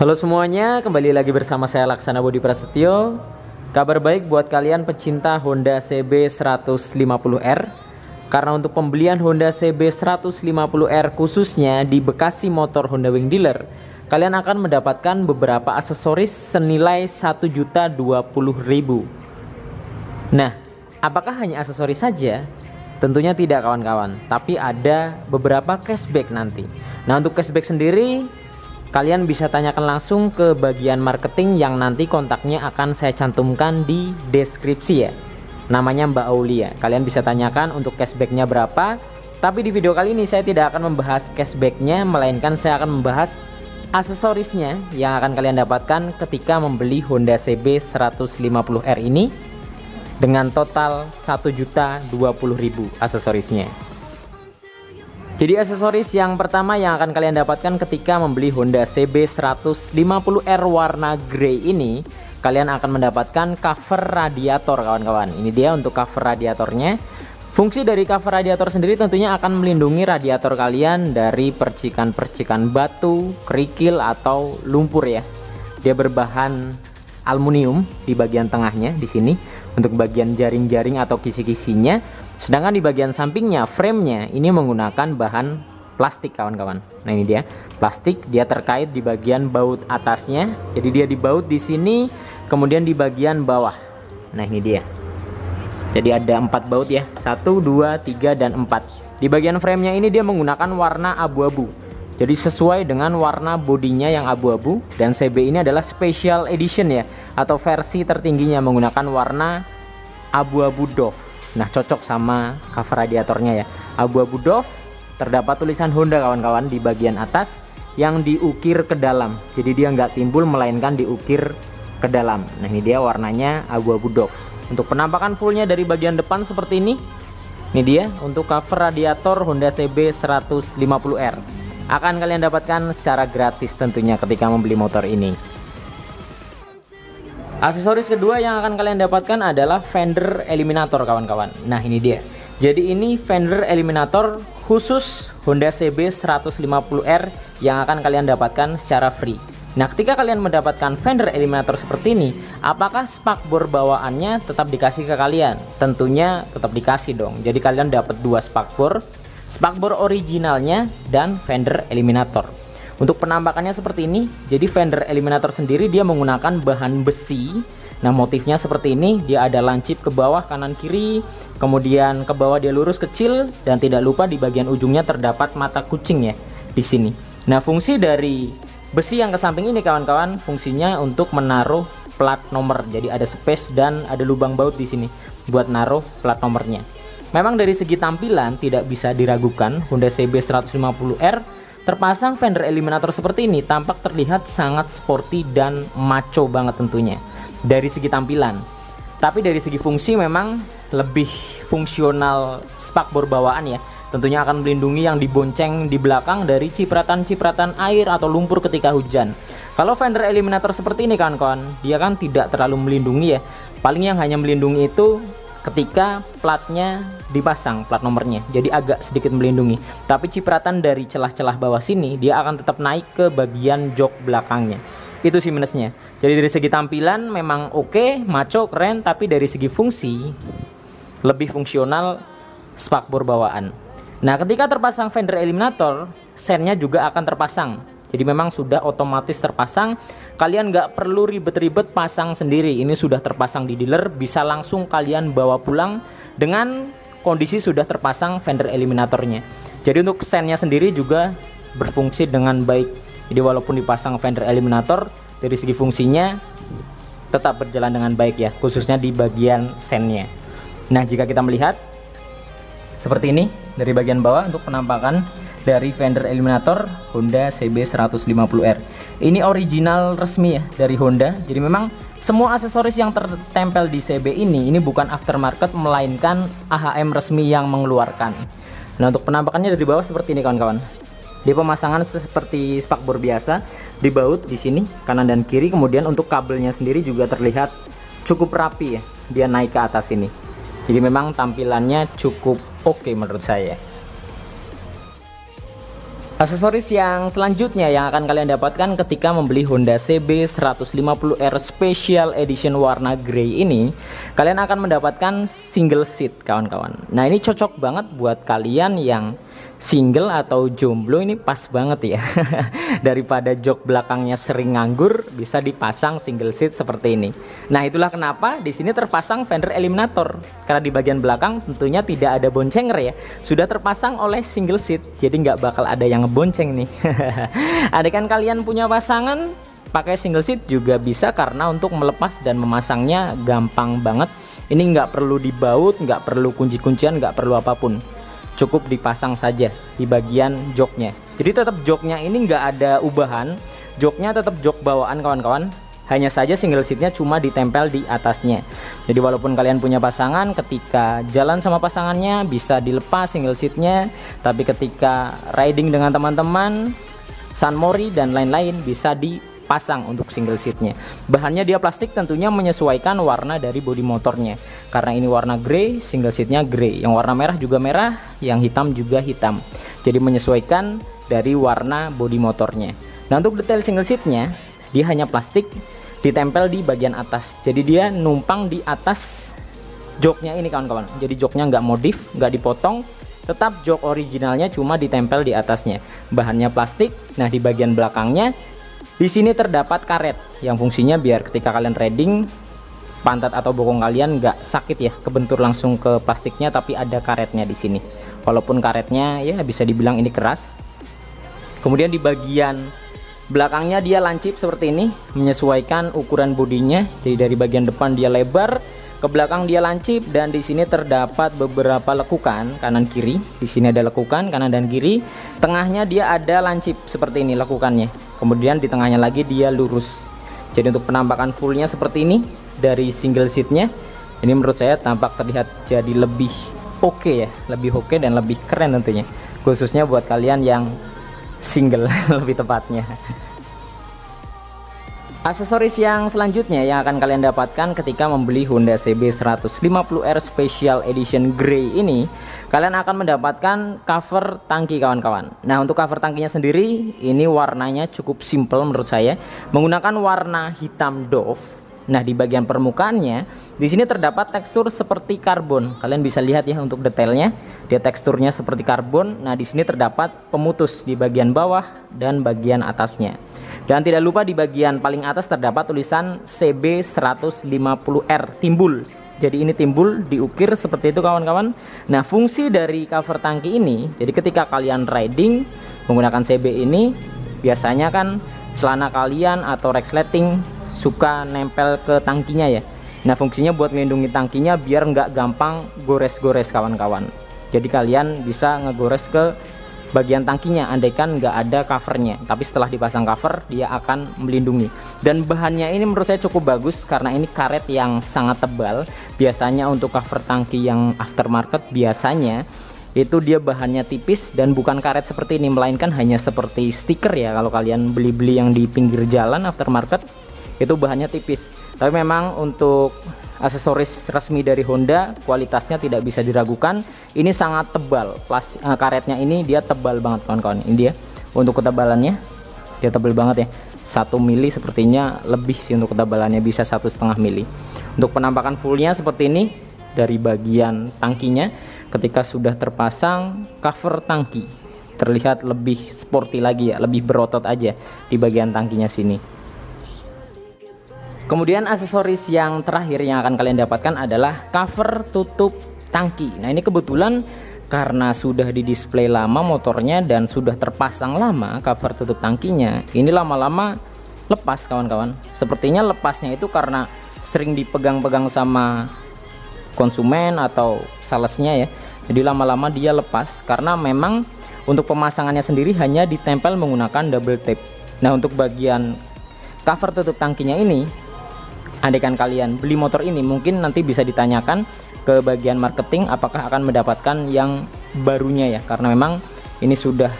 Halo semuanya, kembali lagi bersama saya Laksana Budi Prasetyo. Kabar baik buat kalian pecinta Honda CB 150R. Karena untuk pembelian Honda CB 150R khususnya di Bekasi Motor Honda Wing Dealer, kalian akan mendapatkan beberapa aksesoris senilai 1.020.000. Nah, apakah hanya aksesoris saja? Tentunya tidak kawan-kawan, tapi ada beberapa cashback nanti. Nah, untuk cashback sendiri kalian bisa tanyakan langsung ke bagian marketing yang nanti kontaknya akan saya cantumkan di deskripsi ya. Namanya Mbak Aulia. Kalian bisa tanyakan untuk cashbacknya berapa. Tapi di video kali ini saya tidak akan membahas cashbacknya, melainkan saya akan membahas aksesorisnya yang akan kalian dapatkan ketika membeli Honda CB 150R ini dengan total 1.020.000 aksesorisnya. Jadi aksesoris yang pertama yang akan kalian dapatkan ketika membeli Honda CB 150R warna grey ini, kalian akan mendapatkan cover radiator kawan-kawan. Ini dia untuk cover radiatornya. Fungsi dari cover radiator sendiri tentunya akan melindungi radiator kalian dari percikan-percikan batu, kerikil atau lumpur ya. Dia berbahan aluminium di bagian tengahnya di sini untuk bagian jaring-jaring atau kisi-kisinya. Sedangkan di bagian sampingnya, frame-nya ini menggunakan bahan plastik kawan-kawan. Nah ini dia, plastik, dia terkait di bagian baut atasnya. Jadi dia dibaut di sini, kemudian di bagian bawah. Nah ini dia. Jadi ada 4 baut ya, 1, 2, 3, dan 4. Di bagian frame-nya ini dia menggunakan warna abu-abu. Jadi sesuai dengan warna bodinya yang abu-abu. Dan CB ini adalah special edition ya, atau versi tertingginya menggunakan warna abu-abu doff. Nah cocok sama cover radiatornya ya, abu-abu doff. Terdapat tulisan Honda kawan-kawan di bagian atas yang diukir ke dalam. Jadi dia nggak timbul melainkan diukir ke dalam. Nah ini dia warnanya abu-abu doff. Untuk penampakan fullnya dari bagian depan seperti ini. Ini dia untuk cover radiator Honda CB 150R. Akan kalian dapatkan secara gratis tentunya ketika membeli motor ini. Aksesoris kedua yang akan kalian dapatkan adalah fender eliminator kawan-kawan. Nah ini dia. Jadi ini fender eliminator khusus Honda CB 150R yang akan kalian dapatkan secara free. Nah ketika kalian mendapatkan fender eliminator seperti ini, apakah spakbor bawaannya tetap dikasih ke kalian? Tentunya tetap dikasih dong. Jadi kalian dapat 2 spakbor originalnya dan fender eliminator. Untuk penampakannya seperti ini. Jadi fender eliminator sendiri dia menggunakan bahan besi. Nah motifnya seperti ini. Dia ada lancip ke bawah kanan kiri, kemudian ke bawah dia lurus kecil, dan tidak lupa di bagian ujungnya terdapat mata kucing ya di sini. Nah fungsi dari besi yang ke samping ini kawan-kawan, fungsinya untuk menaruh plat nomor. Jadi ada space dan ada lubang baut di sini buat naruh plat nomornya. Memang dari segi tampilan tidak bisa diragukan, Honda CB 150R terpasang fender eliminator seperti ini tampak terlihat sangat sporty dan maco banget tentunya dari segi tampilan. Tapi dari segi fungsi memang lebih fungsional spakbor bawaan ya. Tentunya akan melindungi yang dibonceng di belakang dari cipratan-cipratan air atau lumpur ketika hujan. Kalau fender eliminator seperti ini kawan-kawan, dia kan tidak terlalu melindungi ya. Paling yang hanya melindungi itu ketika platnya dipasang, plat nomornya, jadi agak sedikit melindungi. Tapi cipratan dari celah-celah bawah sini dia akan tetap naik ke bagian jok belakangnya. Itu sih minusnya. Jadi dari segi tampilan memang oke, maco, keren, tapi dari segi fungsi lebih fungsional spakbor bawaan. Nah ketika terpasang fender eliminator, sennya juga akan terpasang. Jadi memang sudah otomatis terpasang. Kalian nggak perlu ribet-ribet pasang sendiri. Ini sudah terpasang di dealer, bisa langsung kalian bawa pulang dengan kondisi sudah terpasang fender eliminatornya. Jadi untuk sennya sendiri juga berfungsi dengan baik. Jadi walaupun dipasang fender eliminator, dari segi fungsinya tetap berjalan dengan baik ya, khususnya di bagian sennya. Nah jika kita melihat seperti ini dari bagian bawah untuk penampakan dari fender eliminator Honda CB 150R. Ini original resmi ya dari Honda. Jadi memang semua aksesoris yang tertempel di CB ini bukan aftermarket melainkan AHM resmi yang mengeluarkan. Nah untuk penampakannya dari bawah seperti ini kawan-kawan. Di pemasangan seperti spakbor biasa, dibaut di sini kanan dan kiri. Kemudian untuk kabelnya sendiri juga terlihat cukup rapi ya. Dia naik ke atas ini. Jadi memang tampilannya cukup oke menurut saya. Aksesoris yang selanjutnya yang akan kalian dapatkan ketika membeli Honda CB 150R Special Edition warna grey ini, kalian akan mendapatkan single seat kawan-kawan. Nah, ini cocok banget buat kalian yang single atau jomblo, ini pas banget ya. Daripada jok belakangnya sering nganggur, bisa dipasang single seat seperti ini. Nah, itulah kenapa di sini terpasang fender eliminator, karena di bagian belakang tentunya tidak ada boncenger ya, sudah terpasang oleh single seat, jadi nggak bakal ada yang ngebonceng nih. Andaikan kalian punya pasangan, pakai single seat juga bisa, karena untuk melepas dan memasangnya gampang banget. Ini nggak perlu dibaut, nggak perlu kunci-kuncian, nggak perlu apapun, cukup dipasang saja di bagian joknya. Jadi tetap joknya ini nggak ada ubahan, joknya tetap jok bawaan kawan-kawan, hanya saja single seatnya cuma ditempel di atasnya. Jadi walaupun kalian punya pasangan, ketika jalan sama pasangannya bisa dilepas single seatnya, tapi ketika riding dengan teman-teman, sunmori dan lain-lain bisa dipasang untuk single seatnya. Bahannya dia plastik, tentunya menyesuaikan warna dari bodi motornya. Karena ini warna grey, single seatnya grey. Yang warna merah juga merah, yang hitam juga hitam. Jadi menyesuaikan dari warna bodi motornya. Nah, untuk detail single seatnya, dia hanya plastik ditempel di bagian atas. Jadi dia numpang di atas joknya ini kawan-kawan. Jadi joknya nggak modif, nggak dipotong, tetap jok originalnya cuma ditempel di atasnya. Bahannya plastik. Nah, di bagian belakangnya di sini terdapat karet yang fungsinya biar ketika kalian riding, pantat atau bokong kalian nggak sakit ya, kebentur langsung ke plastiknya, tapi ada karetnya di sini. Walaupun karetnya ya bisa dibilang ini keras. Kemudian di bagian belakangnya dia lancip seperti ini, menyesuaikan ukuran bodinya. Jadi dari bagian depan dia lebar, ke belakang dia lancip, dan di sini terdapat beberapa lekukan kanan kiri. Di sini ada lekukan kanan dan kiri. Tengahnya dia ada lancip seperti ini lekukannya. Kemudian di tengahnya lagi dia lurus. Jadi untuk penampakan fullnya seperti ini dari single seatnya, ini menurut saya tampak terlihat jadi lebih oke ya, lebih oke dan lebih keren tentunya, khususnya buat kalian yang single lebih tepatnya. Aksesoris yang selanjutnya yang akan kalian dapatkan ketika membeli Honda CB 150R Special Edition Grey ini, kalian akan mendapatkan cover tangki kawan-kawan. Nah, untuk cover tangkinya sendiri ini warnanya cukup simple menurut saya, menggunakan warna hitam doff. Nah, di bagian permukaannya di sini terdapat tekstur seperti karbon. Kalian bisa lihat ya untuk detailnya, dia teksturnya seperti karbon. Nah, di sini terdapat pemutus di bagian bawah dan bagian atasnya. Dan tidak lupa di bagian paling atas terdapat tulisan CB 150R timbul. Jadi ini timbul diukir seperti itu kawan-kawan. Nah, fungsi dari cover tangki ini, jadi ketika kalian riding menggunakan CB ini, biasanya kan celana kalian atau resleting suka nempel ke tangkinya ya. Nah, fungsinya buat melindungi tangkinya biar nggak gampang gores-gores kawan-kawan. Jadi kalian bisa ngegores ke bagian tangkinya andaikan nggak ada covernya, tapi setelah dipasang cover dia akan melindungi. Dan bahannya ini menurut saya cukup bagus karena ini karet yang sangat tebal. Biasanya untuk cover tangki yang aftermarket biasanya itu dia bahannya tipis dan bukan karet seperti ini, melainkan hanya seperti stiker ya. Kalau kalian beli-beli yang di pinggir jalan aftermarket itu bahannya tipis. Tapi memang untuk aksesoris resmi dari Honda kualitasnya tidak bisa diragukan. Ini sangat tebal, karetnya ini dia tebal banget kawan-kawan. Ini dia untuk ketebalannya, dia tebal banget ya, 1 mili sepertinya lebih sih untuk ketebalannya, bisa 1,5 mili. Untuk penampakan fullnya seperti ini dari bagian tangkinya. Ketika sudah terpasang cover tangki terlihat lebih sporty lagi ya, lebih berotot aja di bagian tangkinya sini. Kemudian aksesoris yang terakhir yang akan kalian dapatkan adalah cover tutup tangki. Nah, ini kebetulan karena sudah di display lama motornya dan sudah terpasang lama cover tutup tangkinya, ini lama-lama lepas kawan-kawan. Sepertinya lepasnya itu karena sering dipegang-pegang sama konsumen atau salesnya ya. Jadi lama-lama dia lepas karena memang untuk pemasangannya sendiri hanya ditempel menggunakan double tape. Nah, untuk bagian cover tutup tangkinya ini, andaikan kalian beli motor ini, mungkin nanti bisa ditanyakan ke bagian marketing apakah akan mendapatkan yang barunya ya, karena memang ini sudah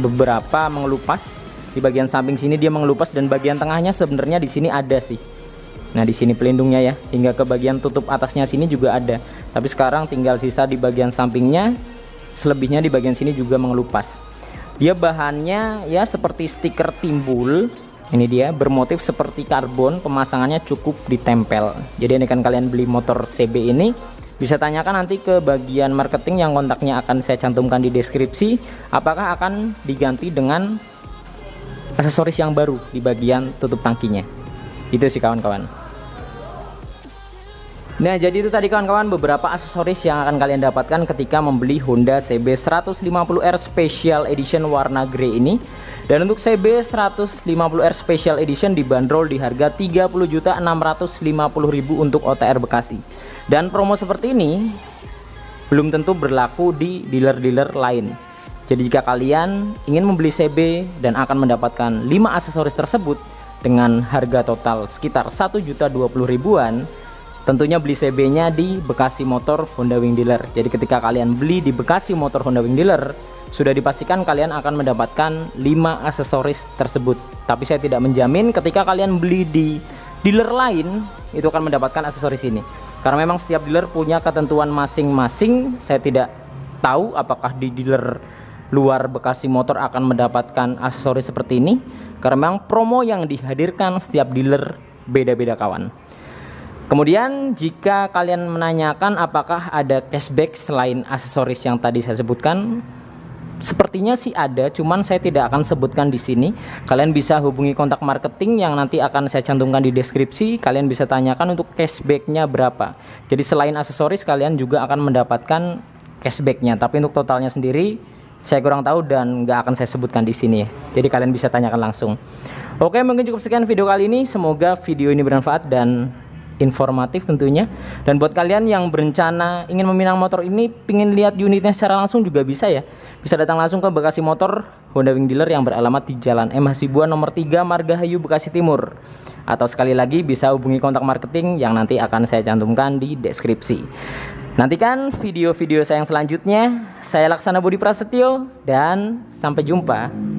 beberapa mengelupas. Di bagian samping sini dia mengelupas dan bagian tengahnya sebenarnya di sini ada sih. Nah, di sini pelindungnya ya, hingga ke bagian tutup atasnya sini juga ada. Tapi sekarang tinggal sisa di bagian sampingnya, selebihnya di bagian sini juga mengelupas. Dia bahannya ya seperti stiker timbul. Ini dia bermotif seperti karbon, pemasangannya cukup ditempel. Jadi ini kan kalian beli motor CB ini bisa tanyakan nanti ke bagian marketing yang kontaknya akan saya cantumkan di deskripsi, apakah akan diganti dengan aksesoris yang baru di bagian tutup tangkinya. Itu sih kawan-kawan. Nah, jadi itu tadi kawan-kawan beberapa aksesoris yang akan kalian dapatkan ketika membeli Honda CB 150R Special Edition warna grey ini. Dan untuk CB 150R Special Edition dibanderol di harga 30.650.000 untuk OTR Bekasi. Dan promo seperti ini belum tentu berlaku di dealer-dealer lain. Jadi jika kalian ingin membeli CB dan akan mendapatkan 5 aksesoris tersebut dengan harga total sekitar 1.020.000-an, tentunya beli CB-nya di Bekasi Motor Honda Wing Dealer. Jadi ketika kalian beli di Bekasi Motor Honda Wing Dealer, sudah dipastikan kalian akan mendapatkan 5 aksesoris tersebut. Tapi saya tidak menjamin ketika kalian beli di dealer lain itu akan mendapatkan aksesoris ini. Karena memang setiap dealer punya ketentuan masing-masing. Saya tidak tahu apakah di dealer luar Bekasi Motor akan mendapatkan aksesoris seperti ini. Karena memang promo yang dihadirkan setiap dealer beda-beda kawan. Kemudian jika kalian menanyakan apakah ada cashback selain aksesoris yang tadi saya sebutkan, sepertinya sih ada, cuman saya tidak akan sebutkan di sini. Kalian bisa hubungi kontak marketing yang nanti akan saya cantumkan di deskripsi. Kalian bisa tanyakan untuk cashbacknya berapa. Jadi selain aksesoris kalian juga akan mendapatkan cashbacknya. Tapi untuk totalnya sendiri saya kurang tahu dan nggak akan saya sebutkan di sini. Jadi kalian bisa tanyakan langsung. Oke, mungkin cukup sekian video kali ini. Semoga video ini bermanfaat dan informatif tentunya. Dan buat kalian yang berencana ingin meminang motor ini, pingin lihat unitnya secara langsung juga bisa ya. Bisa datang langsung ke Bekasi Motor Honda Wing Dealer yang beralamat di Jalan M Hasibuan nomor 3 Margahayu Bekasi Timur. Atau sekali lagi bisa hubungi kontak marketing yang nanti akan saya cantumkan di deskripsi. Nantikan video-video saya yang selanjutnya. Saya Laksana Budi Prasetyo dan sampai jumpa.